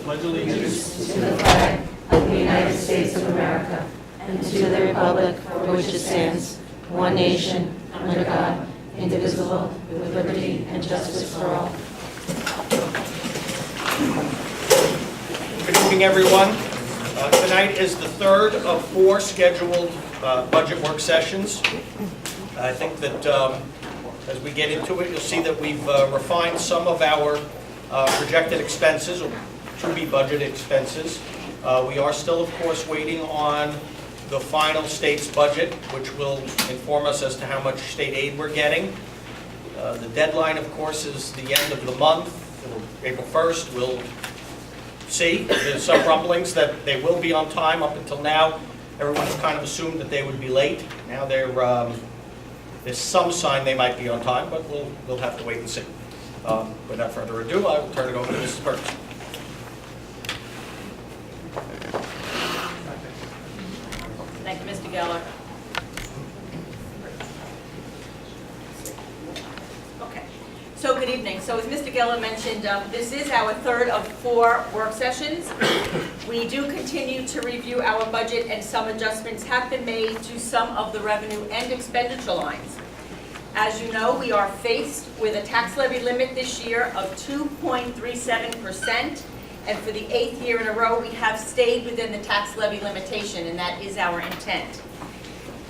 pledge allegiance to the flag of the United States of America and to the republic for which it stands, one nation, under God, indivisible, with liberty and justice for all. Good evening, everyone. Tonight is the third of 4 scheduled budget work sessions. I think that as we get into it, you'll see that we've refined some of our projected expenses, or to-be budgeted expenses. We are still, of course, waiting on the final state's budget, which will inform us as to how much state aid we're getting. The deadline, of course, is the end of the month, April 1st. We'll see. There's some rumblings that they will be on time. Up until now, everyone's kind of assumed that they would be late. Now there's some sign they might be on time, but we'll have to wait and see. Without further ado, I will turn it over to Mrs. Burns. Thank you, Mr. Geller. Okay, so good evening. So as Mr. Geller mentioned, this is our third of 4 work sessions. We do continue to review our budget, and some adjustments have been made to some of the revenue and expenditure lines. As you know, we are faced with a tax levy limit this year of 2.37%. And for the 8th year in a row, we have stayed within the tax levy limitation, and that is our intent.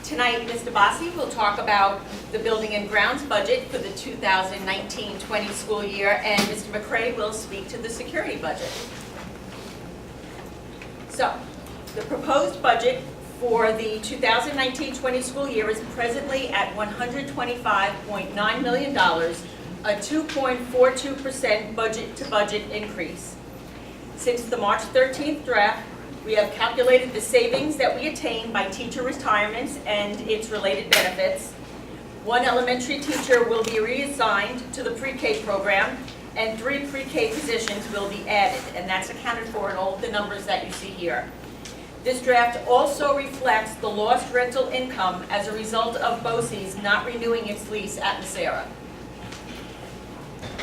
Tonight, Mr. Bassi will talk about the building and grounds budget for the 2019-20 school year, and Mr. McCray will speak to the security budget. So, the proposed budget for the 2019-20 school year is presently at $125.9 million, a 2.42% budget-to-budget increase. Since the March 13th draft, we have calculated the savings that we attain by teacher retirements and its related benefits. 1 elementary teacher will be reassigned to the pre-K program, and 3 pre-K positions will be added, and that's accounted for in all of the numbers that you see here. This draft also reflects the lost rental income as a result of BOCES not renewing its lease at Sarah.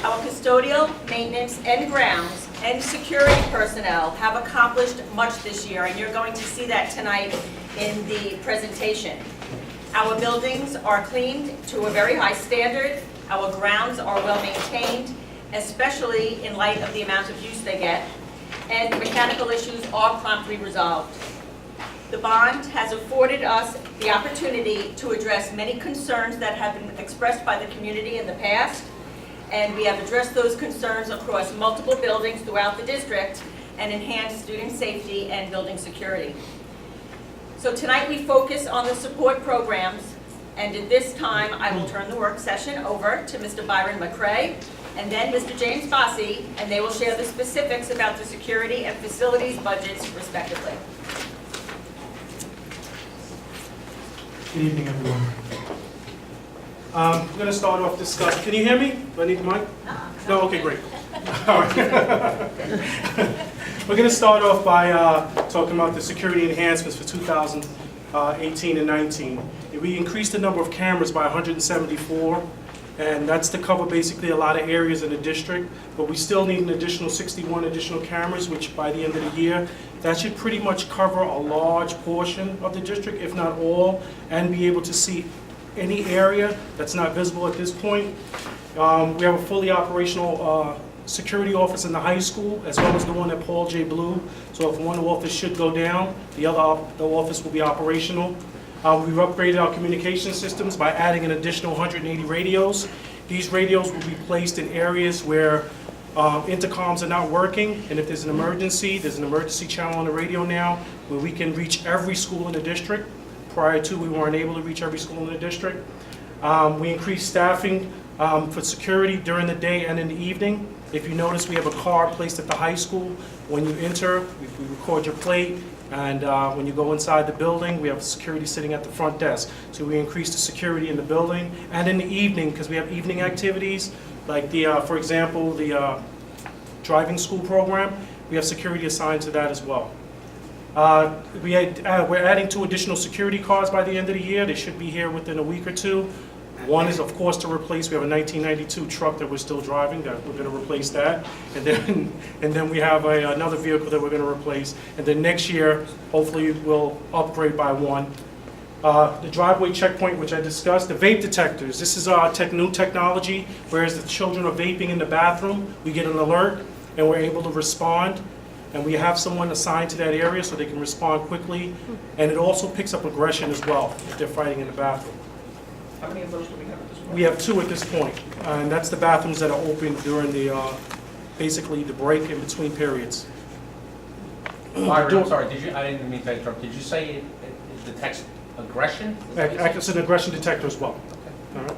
Our custodial, maintenance, and grounds and security personnel have accomplished much this year, and you're going to see that tonight in the presentation. Our buildings are cleaned to a very high standard. Our grounds are well maintained, especially in light of the amount of use they get, and mechanical issues are promptly resolved. The bond has afforded us the opportunity to address many concerns that have been expressed by the community in the past, and we have addressed those concerns across multiple buildings throughout the district and enhanced student safety and building security. So tonight we focus on the support programs, and at this time I will turn the work session over to Mr. Byron McCray and then Mr. James Bassi, and they will share the specifics about the security and facilities budgets respectively. Good evening, everyone. We're going to start off discussing. Can you hear me? Do I need the mic? No? Okay, great. All right. We're going to start off by talking about the security enhancements for 2018 and 19. We increased the number of cameras by 174, and that's to cover basically a lot of areas in the district, but we still need an additional 61 additional cameras, which by the end of the year, that should pretty much cover a large portion of the district, if not all, and be able to see any area that's not visible at this point. We have a fully operational security office in the high school, as well as the one at Paul J. Blue. So if one office should go down, the office will be operational. We've upgraded our communication systems by adding an additional 180 radios. These radios will be placed in areas where intercoms are not working, and if there's an emergency channel on the radio now where we can reach every school in the district. Prior to, we weren't able to reach every school in the district. We increased staffing for security during the day and in the evening. If you notice, we have a card placed at the high school. When you enter, we record your plate, and when you go inside the building, we have security sitting at the front desk. So we increased the security in the building and in the evening, because we have evening activities, like for example, the driving school program. We have security assigned to that as well. We're adding 2 additional security cars by the end of the year. They should be here within a week or 2. One is, of course, to replace, we have a 1992 truck that we're still driving, that we're going to replace that. And then we have another vehicle that we're going to replace. And then next year, hopefully, we'll upgrade by one. The driveway checkpoint, which I discussed, the vape detectors. This is our new technology, whereas the children are vaping in the bathroom, we get an alert, and we're able to respond. And we have someone assigned to that area so they can respond quickly. And it also picks up aggression as well, if they're fighting in the bathroom. How many of those do we have at this point? We have two at this point, and that's the bathrooms that are open during the, basically the break in between periods. Byron, I'm sorry, I didn't mean to interrupt. Did you say it detects aggression? It's an aggression detector as well. All right.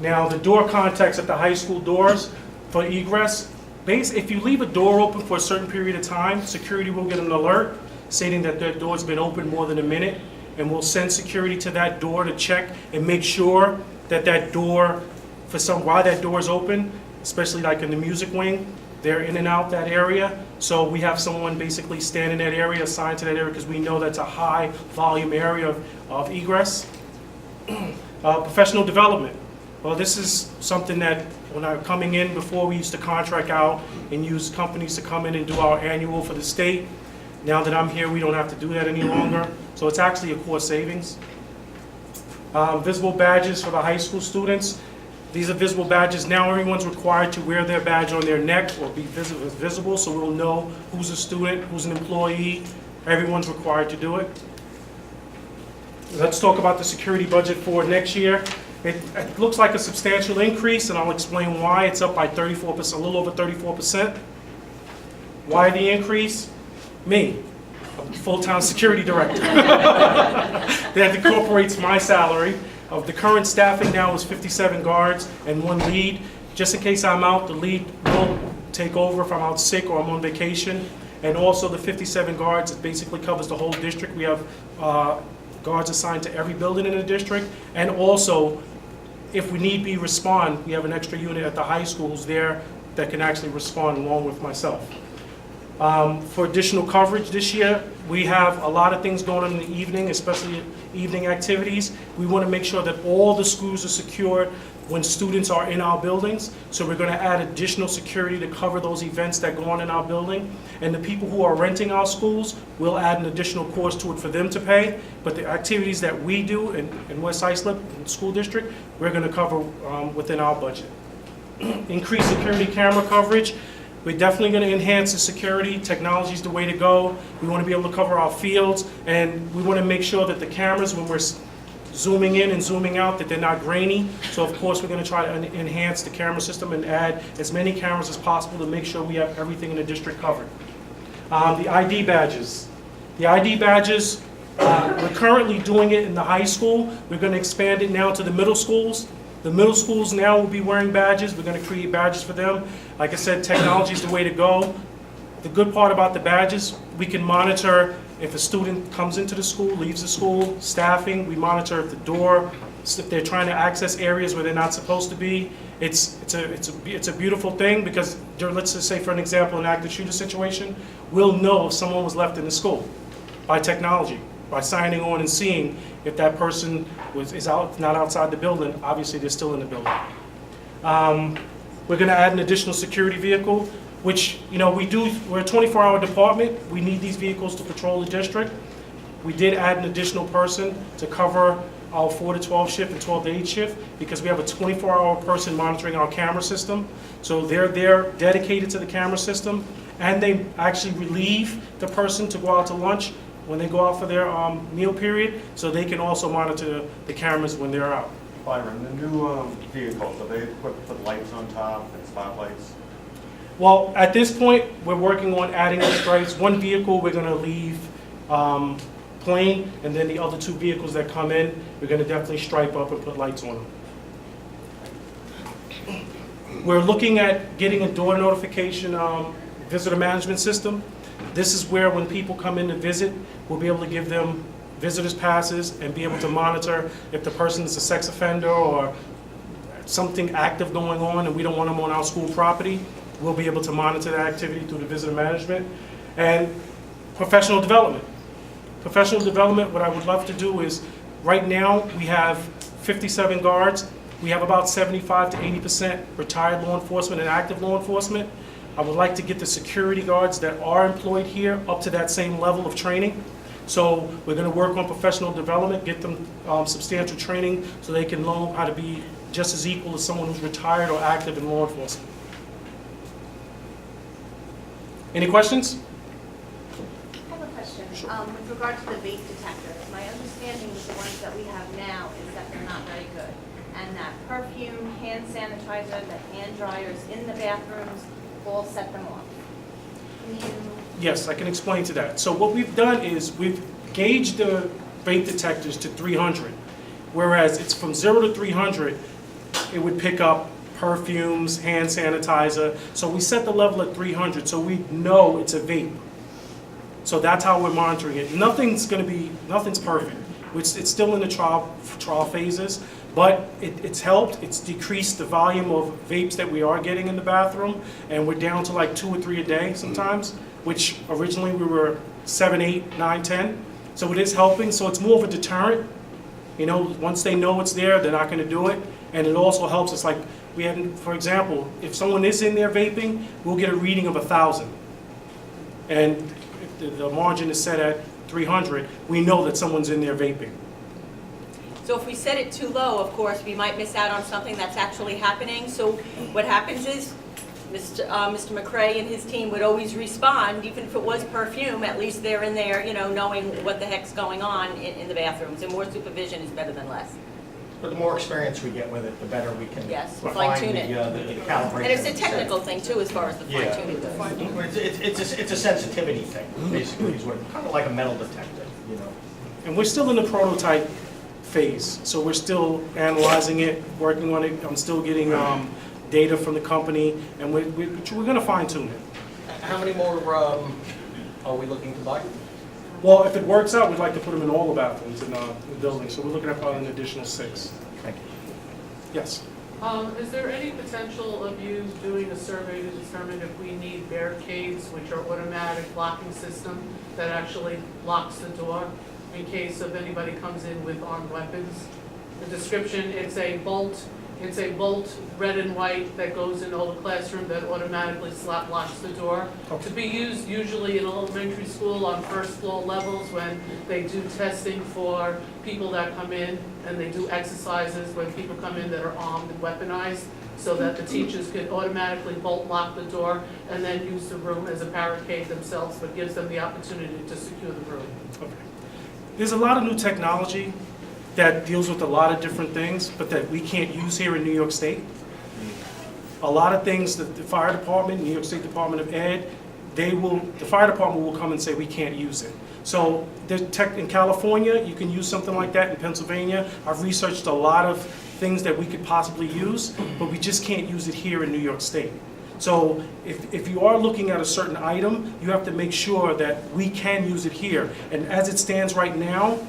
Now, the door contacts at the high school doors for egress, if you leave a door open for a certain period of time, security will get an alert stating that their door's been open more than a minute, and we'll send security to that door to check and make sure that that door, while that door is open, especially like in the music wing, they're in and out that area. So we have someone basically stand in that area, assigned to that area, because we know that's a high volume area of egress. Professional development. Well, this is something that when I'm coming in, before we used to contract out and use companies to come in and do our annual for the state. Now that I'm here, we don't have to do that any longer. So it's actually a cost savings. Visible badges for the high school students. These are visible badges. Now everyone's required to wear their badge on their neck or be visible, so we'll know who's a student, who's an employee. Everyone's required to do it. Let's talk about the security budget for next year. It looks like a substantial increase, and I'll explain why. It's up by 34%, a little over 34%. Why the increase? Me, a full-time security director. That incorporates my salary. Of the current staffing now is 57 guards and one lead. Just in case I'm out, the lead will take over if I'm out sick or I'm on vacation. And also the 57 guards, it basically covers the whole district. We have guards assigned to every building in the district. And also, if we need be respond, we have an extra unit at the high schools there that can actually respond along with myself. For additional coverage this year, we have a lot of things going on in the evening, especially evening activities. We want to make sure that all the schools are secured when students are in our buildings. So we're going to add additional security to cover those events that go on in our building. And the people who are renting our schools, we'll add an additional cost to it for them to pay. But the activities that we do in West Islip, in the school district, we're going to cover within our budget. Increased security camera coverage. We're definitely going to enhance the security. Technology is the way to go. We want to be able to cover our fields, and we want to make sure that the cameras, when we're zooming in and zooming out, that they're not grainy. So of course, we're going to try to enhance the camera system and add as many cameras as possible to make sure we have everything in the district covered. The ID badges. The ID badges, we're currently doing it in the high school. We're going to expand it now to the middle schools. The middle schools now will be wearing badges. We're going to create badges for them. Like I said, technology is the way to go. The good part about the badges, we can monitor if a student comes into the school, leaves the school, staffing. We monitor if the door, if they're trying to access areas where they're not supposed to be. It's a beautiful thing because let's just say, for an example, an active shooter situation, we'll know if someone was left in the school by technology. By signing on and seeing if that person is not outside the building, obviously they're still in the building. We're going to add an additional security vehicle, which, we're a 24-hour department. We need these vehicles to patrol the district. We did add an additional person to cover our 4 to 12 shift and 12 to 8 shift because we have a 24-hour person monitoring our camera system. So they're there dedicated to the camera system, and they actually relieve the person to go out to lunch when they go out for their meal period, so they can also monitor the cameras when they're out. Byron, the new vehicles, are they equipped with lights on top and spotlights? Well, at this point, we're working on adding the stripes. One vehicle we're going to leave plain, and then the other two vehicles that come in, we're going to definitely stripe up and put lights on them. We're looking at getting a door notification visitor management system. This is where when people come in to visit, we'll be able to give them visitors passes and be able to monitor if the person is a sex offender or something active going on and we don't want them on our school property. We'll be able to monitor that activity through the visitor management. And professional development. Professional development, what I would love to do is, right now we have 57 guards. We have about 75 to 80% retired law enforcement and active law enforcement. I would like to get the security guards that are employed here up to that same level of training. So we're going to work on professional development, get them substantial training so they can learn how to be just as equal as someone who's retired or active in law enforcement. Any questions? I have a question. With regard to the vape detectors, my understanding with the ones that we have now is that they're not very good. And that perfume, hand sanitizer, the hand dryers in the bathrooms all set them off. Can you? Yes, I can explain to that. So what we've done is we've gauged the vape detectors to 300, whereas it's from 0 to 300, it would pick up perfumes, hand sanitizer. So we set the level at 300 so we know it's a vape. So that's how we're monitoring it. Nothing's perfect. It's still in the trial phases, but it's helped. It's decreased the volume of vapes that we are getting in the bathroom, and we're down to like 2 or 3 a day sometimes, which originally we were 7, 8, 9, 10. So it is helping. So it's more of a deterrent. You know, once they know it's there, they're not going to do it. And it also helps us, like we had, for example, if someone is in there vaping, we'll get a reading of 1,000. And if the margin is set at 300, we know that someone's in there vaping. So if we set it too low, of course, we might miss out on something that's actually happening. So what happens is Mr. McCrae and his team would always respond, even if it was perfume, at least they're in there, you know, knowing what the heck's going on in the bathrooms. And more supervision is better than less. But the more experience we get with it, the better we can Yes, refine fine-tune it. the calibration. And it's a technical thing too, as far as the Yeah. fine-tuning goes. It's a sensitivity thing, basically, is what, kind of like a metal detector, you know. And we're still in the prototype phase, so we're still analyzing it, working on it. I'm still getting data from the company, and we're going to fine tune it. How many more are we looking to buy? Well, if it works out, we'd like to put them in all the bathrooms in the building, so we're looking at probably an additional 6. Thank you. Yes. Is there any potential of you doing a survey to determine if we need barricades, which are automatic locking system that actually locks the door in case of anybody comes in with armed weapons? The description, it's a bolt, red and white, that goes in all the classroom that automatically locks the door. Okay. To be used usually in elementary school on first floor levels when they do testing for people that come in, and they do exercises when people come in that are armed and weaponized, so that the teachers can automatically bolt lock the door and then use the room as a barricade themselves, but gives them the opportunity to secure the room. Okay. There's a lot of new technology that deals with a lot of different things, but that we can't use here in New York State. A lot of things that the fire department, New York State Department of Ed, the fire department will come and say we can't use it. So there's tech in California, you can use something like that. In Pennsylvania, I've researched a lot of things that we could possibly use, but we just can't use it here in New York State. So if you are looking at a certain item, you have to make sure that we can use it here. And as it stands right now,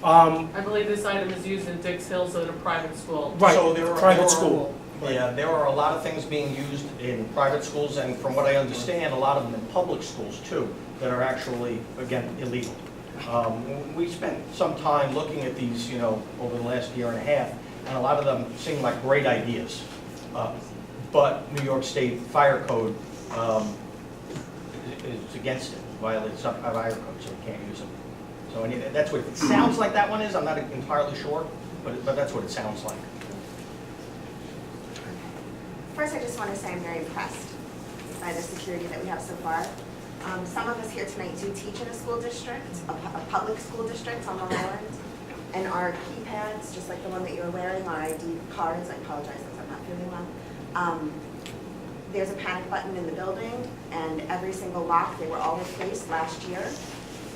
I believe this item is used in Dix Hills at a private school. right, So private school. Yeah, there are a lot of things being used in private schools, and from what I understand, a lot of them in public schools too, that are actually, again, illegal. We spent some time looking at these, you know, over the last year and a half, and a lot of them seem like great ideas. But New York State Fire Code is against it, violates our fire code, so we can't use them. So that's what it sounds like that one is. I'm not entirely sure, but that's what it sounds like. First, I just want to say I'm very impressed by the security that we have so far. Some of us here tonight do teach in a school district, a public school district on Long Island, and our keypads, just like the one that you're wearing, our ID cards, I apologize if I'm not feeling well. There's a panic button in the building, and every single lock, they were all replaced last year.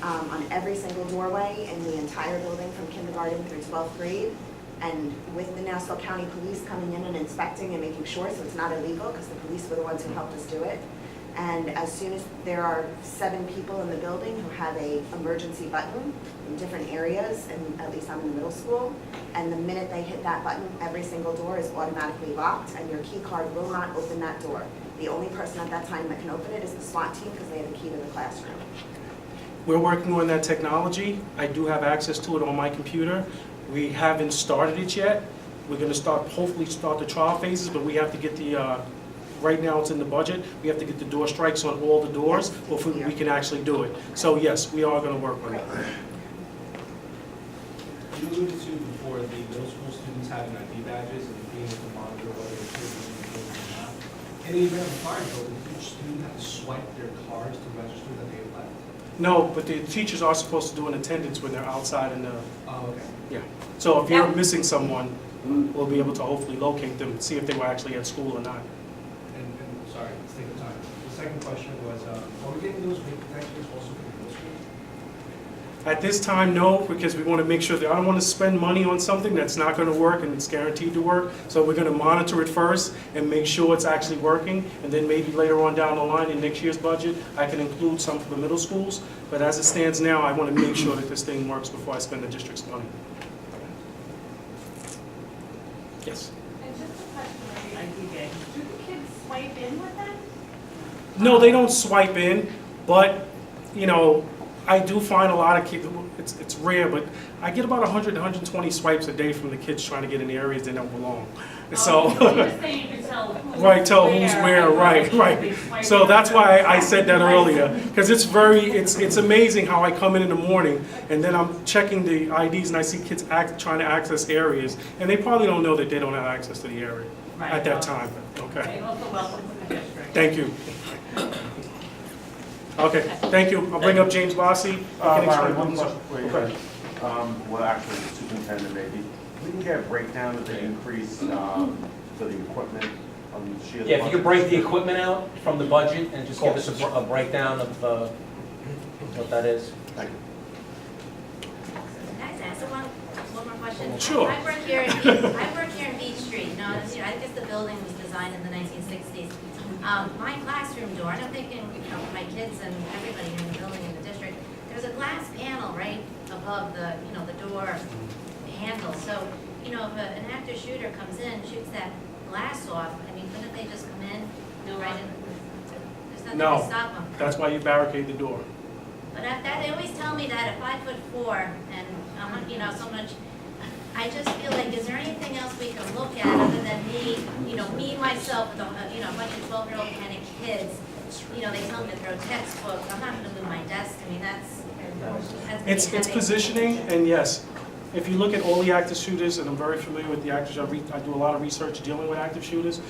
On every single doorway in the entire building from kindergarten through 12th grade. And with the Nassau County Police coming in and inspecting and making sure, so it's not illegal, because the police were the ones who helped us do it. And as soon as there are 7 people in the building who have a emergency button in different areas, and at least I'm in the middle school, and the minute they hit that button, every single door is automatically locked, and your key card will not open that door. The only person at that time that can open it is the SWAT team, because they have the key to the classroom. We're working on that technology. I do have access to it on my computer. We haven't started it yet, We're gonna hopefully start the trial phases, but we have to get the, right now it's in the budget, we have to get the door strikes on all the doors before we can actually do it. So yes, we are gonna work on it. You alluded to before the middle school students having ID badges and being able to monitor whether it's children in the building or not. In the event of a fire drill, does each student have to swipe their cards to register that they've left? No, but the teachers are supposed to do an attendance when they're outside in the, Oh, okay. yeah. So if you're Now- missing someone, we'll be able to hopefully locate them, see if they were actually at school or not. And sorry, let's take the time. The second question was, are we getting those weight detectors also for the middle school? At this time, no, because we want to make sure that I don't want to spend money on something that's not going to work and it's guaranteed to work. So we're going to monitor it first and make sure it's actually working. And then maybe later on down the line in next year's budget, I can include some for the middle schools. But as it stands now, I want to make sure that this thing works before I spend the district's money. Yes. And just a question, do the kids swipe in with them? No, they don't swipe in, but, you know, I do find a lot of kids, it's rare, but I get about 100, 120 swipes a day from the kids trying to get in the areas they don't belong. So, right, tell who's where, right. So that's why I said that earlier, because it's amazing how I come in the morning and then I'm checking the IDs and I see kids trying to access areas, and they probably don't know that they don't have access to the area at that time. Okay. Also welcome to the district. Thank you. Okay, thank you. I'll bring up James Bossy. Byron, one question for you. Well, actually, the superintendent maybe. We can get a breakdown of the increase for the equipment on the sheet. Yeah, if you could break the equipment out from the budget and just give us a breakdown of what that is. Thank you. Can I just ask one more question? Sure. I work here in Beach Street. I guess the building was designed in the 1960s. My classroom door, and I'm thinking, for my kids and everybody in the building in the district, there's a glass panel right above the door handle. So, if an active shooter comes in, shoots that glass off, I mean, couldn't they just come in? No. Right in? There's nothing No. to stop them. That's why you barricade the door. But they always tell me that at 5'4" and so much, I just feel like, is there anything else we can look at other than me myself with a bunch of 12-year-old panic kids? They tell me to throw textbooks. I'm not going to move my desk. I mean, that's It's positioning, and yes, if you look at all the active shooters, and I'm very familiar with the active shooters, I do a lot of research dealing with active shooters.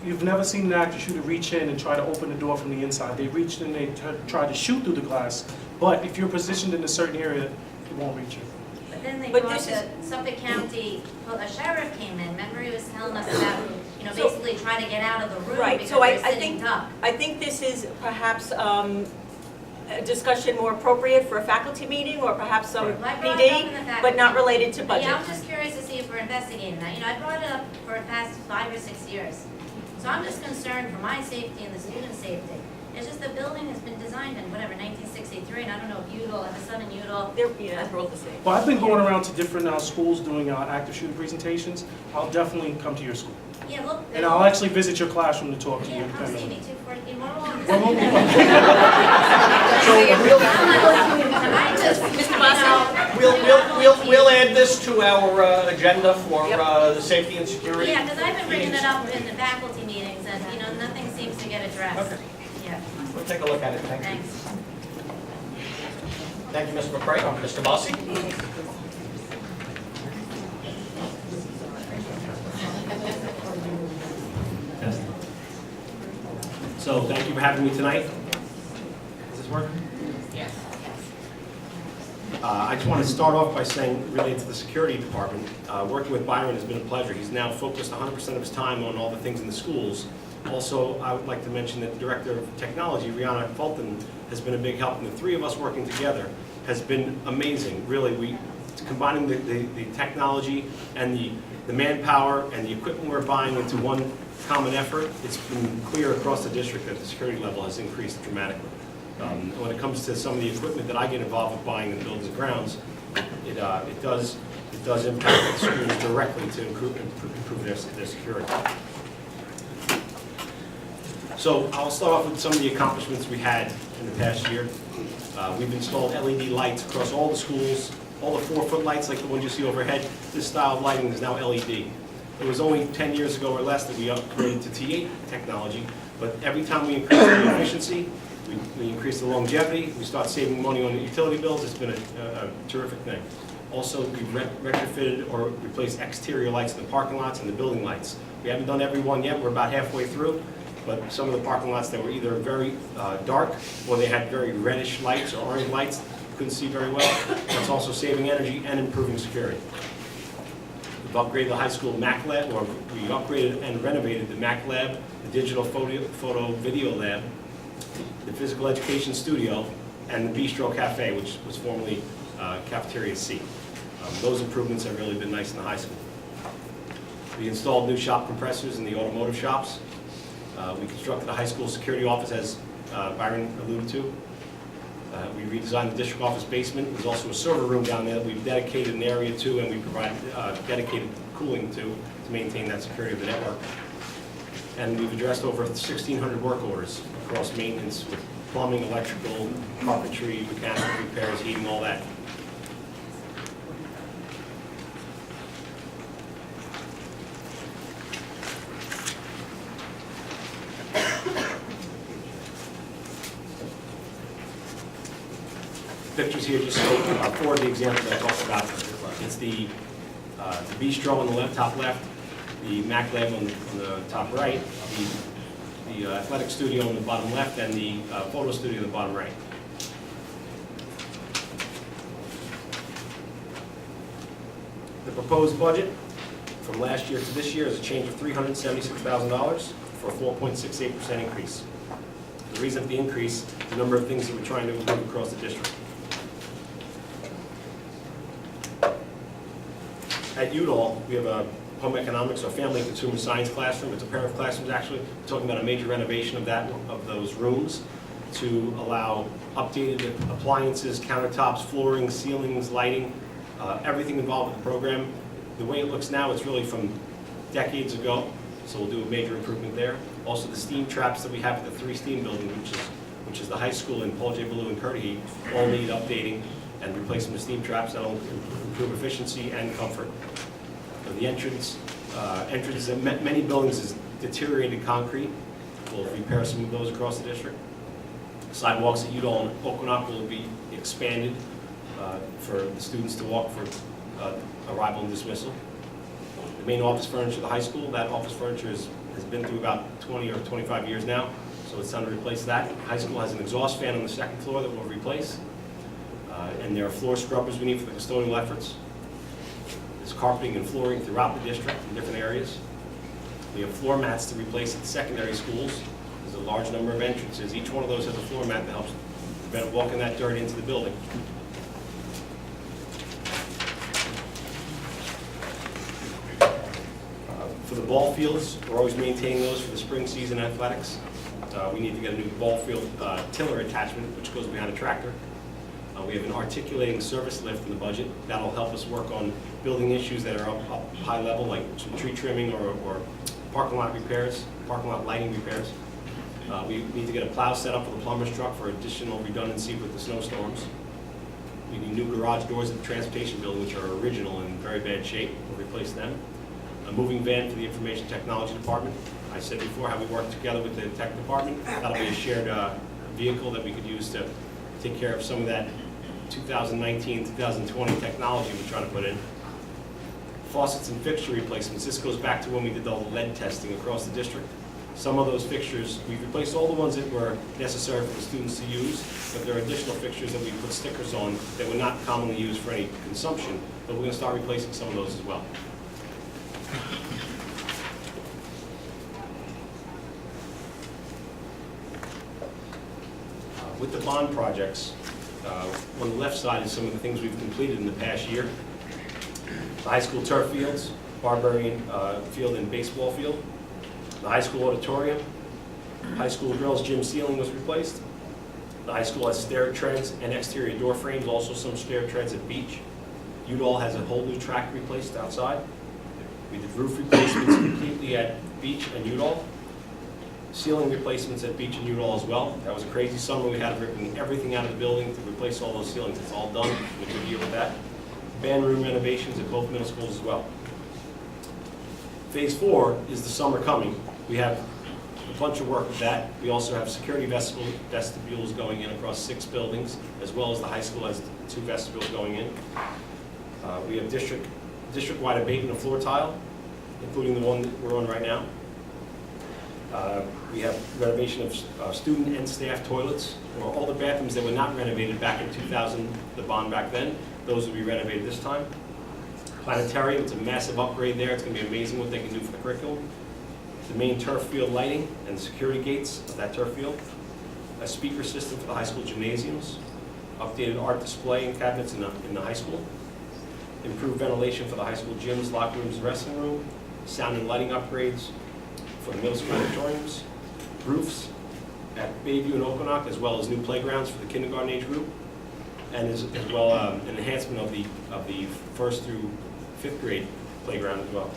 You've never seen an active shooter reach in and try to open the door from the inside. They reached in, they tried to shoot through the glass, but if you're positioned in a certain area, it won't reach you. But then they But brought this the Suffolk County, a sheriff came in, remember he was telling us about, basically try to get out of the room Right, because so I they're sitting think, duck. I think this is perhaps a discussion more appropriate for a faculty meeting or perhaps some Well, I brought it up in the PD, faculty but not meeting. related to budget. Yeah, I'm just curious to see if we're investigating that. I brought it up for the past 5 or 6 years. So I'm just concerned for my safety and the student safety. It's just the building has been designed in 1963, and I don't know if Udall, I have a son in Udall. They're all the same. Well, I've been going around to different schools doing active shooter presentations. I'll definitely come to your school. Yeah, look. And I'll actually visit your classroom to talk to you. Yeah, come see me, 214, we're all on the Well, same we'll- I just, Mr. Bossy? We'll add this to our agenda for the safety and security. Yeah, because I've been bringing meetings. it up in the faculty meetings, and, nothing seems to get addressed. Okay. Yeah, We'll take a look at it, thank you. thanks. Thank you, Mr. McCray. Mr. Bossy? So thank you for having me tonight. Does this work? Yes. I just want to start off by saying, related to the security department, working with Byron has been a pleasure. He's now focused 100% of his time on all the things in the schools. Also, I would like to mention that the Director of Technology, Rihanna Fulton, has been a big help, and the three of us working together has been amazing. Really, combining the technology and the manpower and the equipment we're buying into one common effort, it's been clear across the district that the security level has increased dramatically. When it comes to some of the equipment that I get involved with buying in the buildings and grounds, it does impact the schools directly to improve their security. So I'll start off with some of the accomplishments we had in the past year. We've installed LED lights across all the schools, All the 4-foot lights like the ones you see overhead, this style of lighting is now LED. It was only 10 years ago or less that we upgraded to T8 technology, but every time we increase the efficiency, we increase the longevity, we start saving money on the utility bills. It's been a terrific thing. Also, we've retrofitted or replaced exterior lights in the parking lots and the building lights. We haven't done every one yet, we're about halfway through, but some of the parking lots that were either very dark or they had very reddish lights or orange lights, couldn't see very well. That's also saving energy and improving security. We've upgraded the high school Mac lab, or we upgraded and renovated the Mac lab, the digital photo video lab, the physical education studio, and the Bistro Cafe, which was formerly Cafeteria C. Those improvements have really been nice in the high school. We installed new shop compressors in the automotive shops. We constructed a high school security office, as Byron alluded to. We redesigned the district office basement. There's also a server room down there that we've dedicated an area to, and we provide dedicated cooling to maintain that security of the network. And we've addressed over 1,600 work orders across maintenance with plumbing, electrical, carpentry, mechanical repairs, heating, all that. Pictures here just show four of the examples I talked about. It's the bistro on the top left, the Mac lab on the top right, the athletic studio on the bottom left, and the photo studio on the bottom right. The proposed budget from last year to this year is a change of $376,000 for a 4.68% increase. The reason for the increase is the number of things that we're trying to improve across the district. At Udall, we have a home economics or family and consumer science classroom. It's a pair of classrooms, actually. We're talking about a major renovation of those rooms to allow updated appliances, countertops, flooring, ceilings, lighting, everything involved with the program. The way it looks now, it's really from decades ago, so we'll do a major improvement there. Also, the steam traps that we have at the 3 steam building, which is the high school in Paul J. Ballou and Currahee, all need updating and replacing the steam traps. That'll improve efficiency and comfort. The entrance of many buildings is deteriorated concrete. We'll repair some of those across the district. Sidewalks at Udall and Okonock will be expanded for the students to walk for arrival and dismissal. The main office furniture of the high school, that office furniture has been through about 20 or 25 years now, so it's time to replace that. High school has an exhaust fan on the 2nd floor that we'll replace. And there are floor scrubbers we need for the custodial efforts. There's carpeting and flooring throughout the district in different areas. We have floor mats to replace at the secondary schools. There's a large number of entrances. Each one of those has a floor mat that helps prevent walking that dirt into the building. For the ball fields, we're always maintaining those for the spring season athletics. We need to get a new ball field tiller attachment, which goes behind a tractor. We have an articulating service lift in the budget. That'll help us work on building issues that are up high level, like some tree trimming or parking lot repairs, parking lot lighting repairs. We need to get a plow set up for the plumber's truck for additional redundancy with the snowstorms. We need new garage doors at the transportation building, which are original and in very bad shape. We'll replace them. A moving van for the information technology department. I said before how we work together with the tech department. That'll be a shared vehicle that we could use to take care of some of that 2019, 2020 technology we're trying to put in. Faucets and fixture replacements. This goes back to when we did all the lead testing across the district. Some of those fixtures, we've replaced all the ones that were necessary for the students to use, but there are additional fixtures that we put stickers on that were not commonly used for any consumption, but we're going to start replacing some of those as well. With the bond projects, on the left side is some of the things we've completed in the past year. The high school turf fields, Barbarian field and baseball field. The high school auditorium. High school girls gym ceiling was replaced. The high school has stair treads and exterior door frames, also some stair treads at Beach. Udall has a whole new track replaced outside. We did roof replacements completely at Beach and Udall. Ceiling replacements at Beach and Udall as well. That was a crazy summer. We had to rip everything out of the building to replace all those ceilings. It's all done. We did a good year with that. band room renovations at both middle schools as well. Phase 4 is the summer coming. We have a bunch of work with that. We also have security vestibules going in across 6 buildings, as well as the high school has 2 vestibules going in. We have district-wide abatement of floor tile, including the one that we're on right now. We have renovation of student and staff toilets, or all the bathrooms that were not renovated back in 2000, the bond back then, those will be renovated this time. Planetarium, it's a massive upgrade there. It's going to be amazing what they can do for the curriculum. The main turf field lighting and the security gates of that turf field. A speaker system for the high school gymnasiums. Updated art display and cabinets in the high school. Improved ventilation for the high school gyms, locker rooms, and wrestling room. Sound and lighting upgrades for the middle school auditoriums. Roofs at Bayview and Okonock, as well as new playgrounds for the kindergarten age group. And as well an enhancement of the 1st through 5th grade playground as well.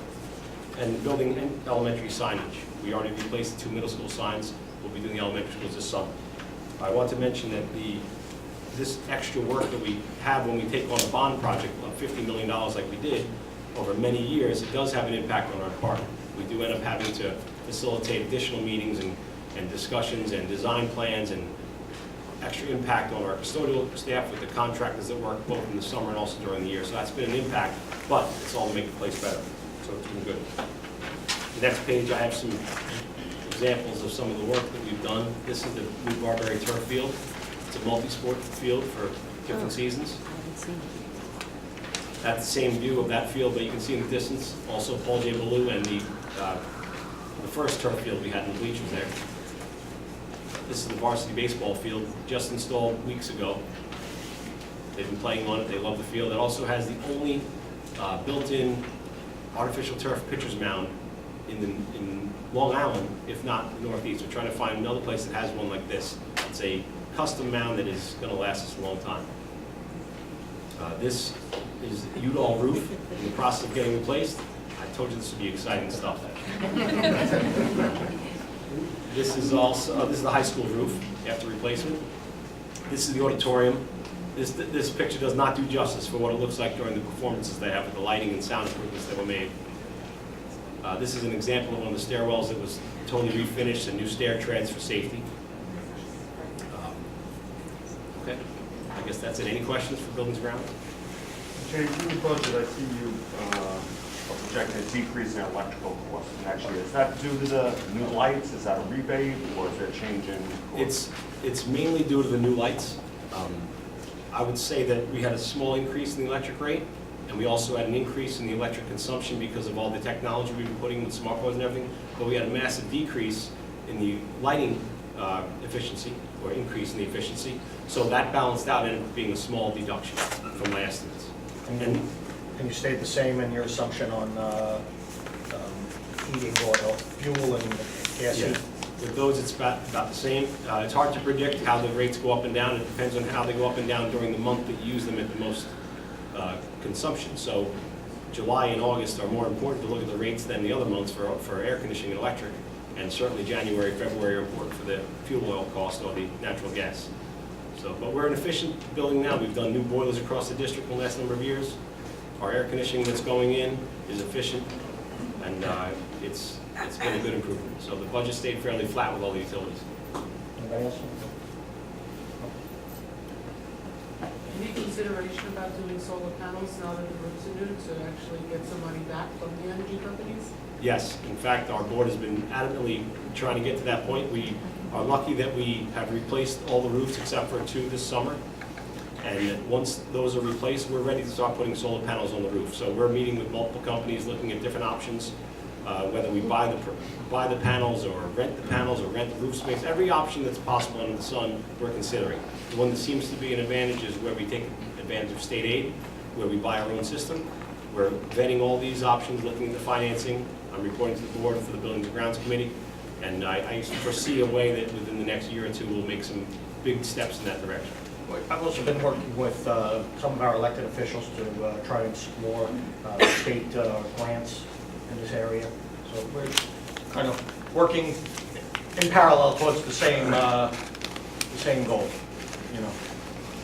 And building and elementary signage. We already replaced the 2 middle school signs. We'll be doing the elementary schools this summer. I want to mention that this extra work that we have when we take on a bond project of $50 million like we did over many years, it does have an impact on our department. We do end up having to facilitate additional meetings and discussions and design plans and extra impact on our custodial staff with the contractors that work both in the summer and also during the year. So that's been an impact, but it's all to make the place better. So it's been good. The next page, I have some examples of some of the work that we've done. This is the new Barberry turf field. It's a multi-sport field for different seasons. That's the same view of that field, but you can see in the distance also Paul J. Ballou and the first turf field we had in the bleachers there. This is the varsity baseball field, just installed weeks ago. They've been playing on it, they love the field. It also has the only built-in artificial turf pitcher's mound in Long Island, if not the Northeast. We're trying to find another place that has one like this. It's a custom mound that is going to last us a long time. This is the Udall roof in the process of getting replaced. I told you this would be exciting stuff. This is also this is the high school roof after replacement. This is the auditorium. This picture does not do justice for what it looks like during the performances they have with the lighting and sound improvements that were made. This is an example of one of the stairwells that was totally refinished and new stair treads for safety. Okay, I guess that's it. Any questions for buildings and grounds? Jay, in the budget, I see you are projecting a decrease in electrical costs next year. Is that due to the new lights? Is that a rebate, or is there a change in cost? It's mainly due to the new lights. I would say that we had a small increase in the electric rate, and we also had an increase in the electric consumption because of all the technology we've been putting with smart boards and everything, but we had a massive decrease in the lighting efficiency, or increase in the efficiency, so that balanced out and ended up being a small deduction from my estimates. And you stayed the same in your assumption on heating oil, fuel and gas heat? With those, it's about the same. It's hard to predict how the rates go up and down. It depends on how they go up and down during the month that you use them at the most consumption. So July and August are more important to look at the rates than the other months for air conditioning and electric. And certainly January, February are important for the fuel oil cost or the natural gas. So, but we're an efficient building now. We've done new boilers across the district in the last number of years. Our air conditioning that's going in is efficient, and it's been a good improvement. So the budget stayed fairly flat with all the utilities. Anybody else? Any consideration about doing solar panels now that the roofs are new to actually get some money back from the energy companies? Yes, in fact, our board has been adamantly trying to get to that point. We are lucky that we have replaced all the roofs except for 2 this summer. And once those are replaced, we're ready to start putting solar panels on the roof. So we're meeting with multiple companies, looking at different options, whether we buy the panels or rent the roof space. Every option that's possible under the sun, we're considering. The one that seems to be an advantage is where we take advantage of state aid, where we buy our own system. We're vetting all these options, looking at the financing. I'm reporting to the board for the Buildings and Grounds Committee. And I foresee a way that within the next year or 2 we'll make some big steps in that direction. I've also been working with some of our elected officials to try to explore state grants in this area. So we're kind of working in parallel towards the same goal, you know.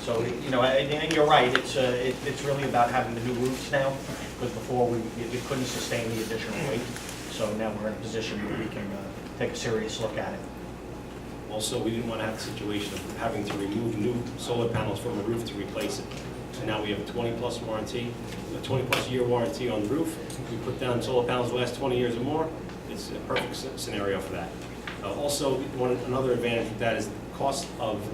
So, you know, and you're right, it's really about having the new roofs now, because before we couldn't sustain the additional weight. So now we're in a position where we can take a serious look at it. Also, we didn't want to have the situation of having to remove new solar panels from the roof to replace it. So now we have a 20-plus warranty, a 20-plus year warranty on the roof. We put down solar panels the last 20 years or more. It's a perfect scenario for that. Also, another advantage with that is the cost of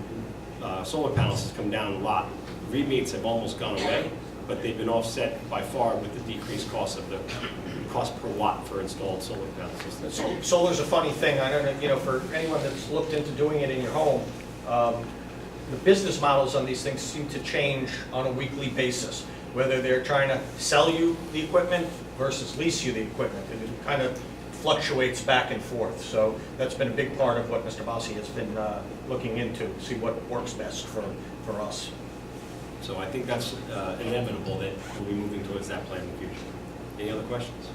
solar panels has come down a lot. Rebates have almost gone away, but they've been offset by far with the decreased cost of the cost per watt for installed solar panel systems. So solar's a funny thing. I don't know, you know, for anyone that's looked into doing it in your home, the business models on these things seem to change on a weekly basis, whether they're trying to sell you the equipment versus lease you the equipment. And it kind of fluctuates back and forth. So that's been a big part of what Mr. Bossi has been looking into, to see what works best for us. So I think that's inevitable that we'll be moving towards that plan in the future. Any other questions?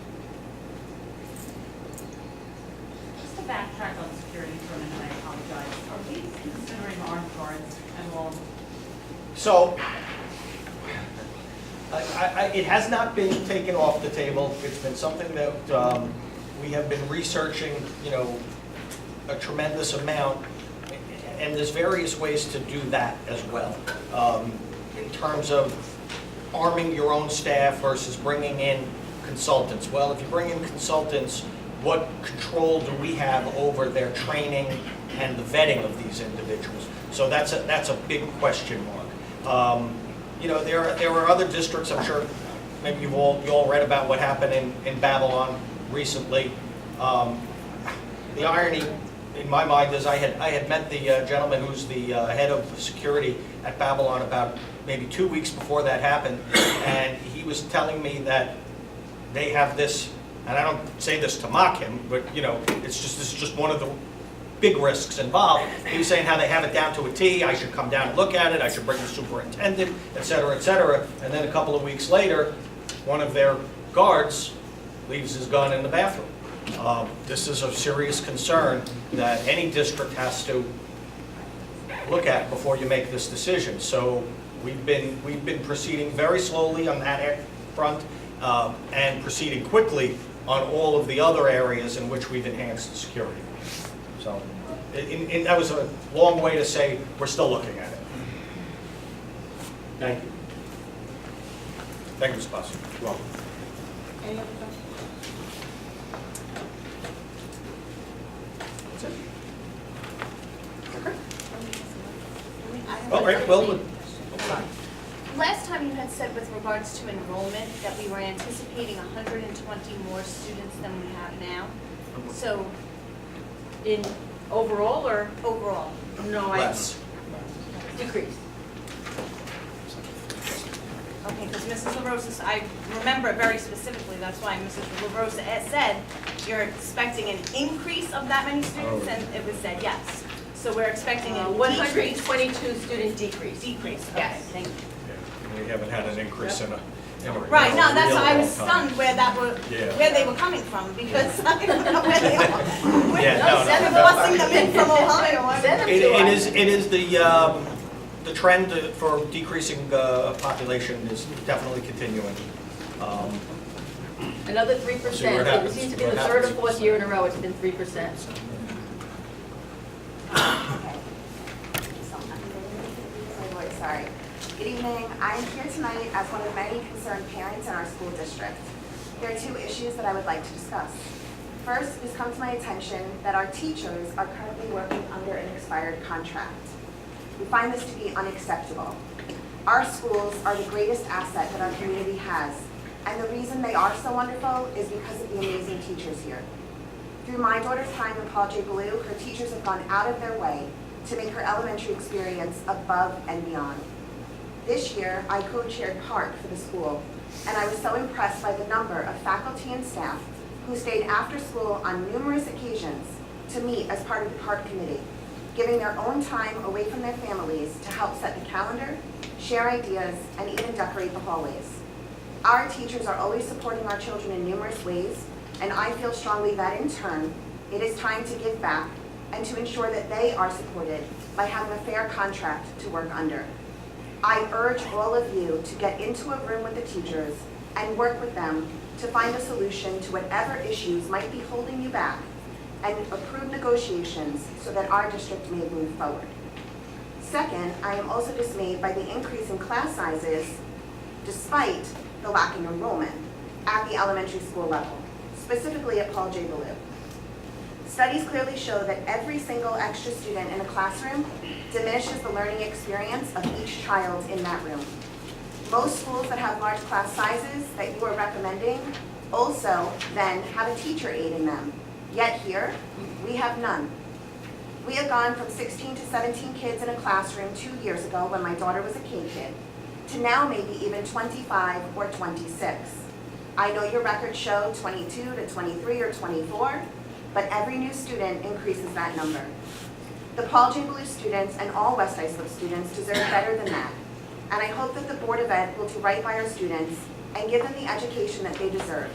Just to backtrack on security for a minute, I apologize. Are we considering armed guards at all? So, it has not been taken off the table. It's been something that we have been researching, you know, a tremendous amount, and there's various ways to do that as well. In terms of arming your own staff versus bringing in consultants. Well, if you bring in consultants, what control do we have over their training and the vetting of these individuals? So that's a big question mark. You know, there are other districts, I'm sure maybe you all read about what happened in Babylon recently. The irony in my mind is I had met the gentleman who's the head of security at Babylon about maybe 2 weeks before that happened, and he was telling me that they have this, and I don't say this to mock him, but you know, this is just one of the big risks involved. He was saying how they have it down to a T, I should come down and look at it, I should bring the superintendent, et cetera, and then a couple of weeks later, one of their guards leaves his gun in the bathroom. This is a serious concern that any district has to look at before you make this decision. So we've been proceeding very slowly on that front and proceeding quickly on all of the other areas in which we've enhanced the security. So that was a long way to say we're still looking at it. Thank you. Thank you, Mr. Bossi. You're welcome. Any other questions? That's it. I All right, well, Last time you had said with regards to enrollment that we were anticipating 120 more students than we have now. So, In overall or? overall, No, less. Decrease. okay, because Mrs. LaRosa, I remember it very specifically, that's why Mrs. LaRosa said you're expecting an increase of that many students, and it was said yes. So we're expecting a decrease. 122 student decrease. Decrease, okay, Yes. thank you. We haven't had an increase in a Right, no, that's real why I was long time. stunned where they were coming from, because I don't know where they are. Yeah, no. They're busing them in from Ohio. Send them to us. It is the trend for decreasing population is definitely continuing. Another See where 3%. it It happens. seems to be What the third or happens. fourth year in a row it's been 3%. Sorry. Good evening. I am here tonight as one of many concerned parents in our school district. There are two issues that I would like to discuss. First, it has come to my attention that our teachers are currently working under an expired contract. We find this to be unacceptable. Our schools are the greatest asset that our community has, and the reason they are so wonderful is because of the amazing teachers here. Through my daughter's time in Paul J. Blue, her teachers have gone out of their way to make her elementary experience above and beyond. This year, I co-chaired PART for the school, and I was so impressed by the number of faculty and staff who stayed after school on numerous occasions to meet as part of the PART committee, giving their own time away from their families to help set the calendar, share ideas, and even decorate the hallways. Our teachers are always supporting our children in numerous ways, and I feel strongly that in turn, it is time to give back and to ensure that they are supported by having a fair contract to work under. I urge all of you to get into a room with the teachers and work with them to find a solution to whatever issues might be holding you back and approve negotiations so that our district may move forward. Second, I am also dismayed by the increase in class sizes despite the lack in enrollment at the elementary school level, specifically at Paul J. Ballou. Studies clearly show that every single extra student in a classroom diminishes the learning experience of each child in that room. Most schools that have large class sizes that you are recommending also then have a teacher aiding them. Yet here, we have none. We have gone from 16 to 17 kids in a classroom 2 years ago when my daughter was a K-kid, to now maybe even 25 or 26. I know your records show 22 to 23 or 24, but every new student increases that number. The Paul J. Ballou students and all West Islip students deserve better than that, and I hope that the Board of Ed will do right by our students and give them the education that they deserve,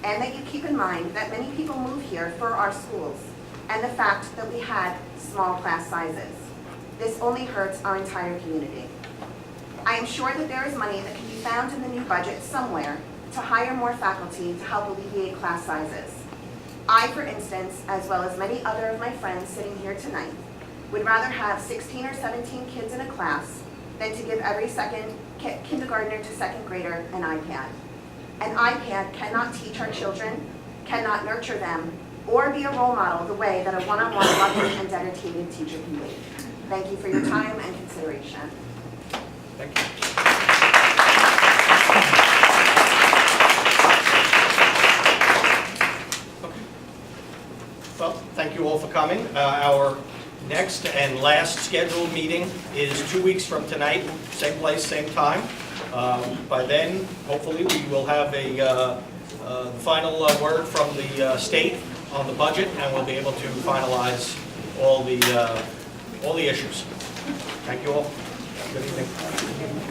and that you keep in mind that many people move here for our schools, and the fact that we had small class sizes. This only hurts our entire community. I am sure that there is money that can be found in the new budget somewhere to hire more faculty to help alleviate class sizes. I, for instance, as well as many other of my friends sitting here tonight, would rather have 16 or 17 kids in a class than to give every second kindergartner to second grader an iPad. An iPad cannot teach our children, cannot nurture them, or be a role model the way that a one-on-one loving and dedicated teacher can be. Thank you for your time and consideration. Thank you. Well, thank you all for coming. Our next and last scheduled meeting is 2 weeks from tonight, same place, same time. By then, hopefully, we will have a final word from the state on the budget, and we'll be able to finalize all the issues. Thank you all. Good evening.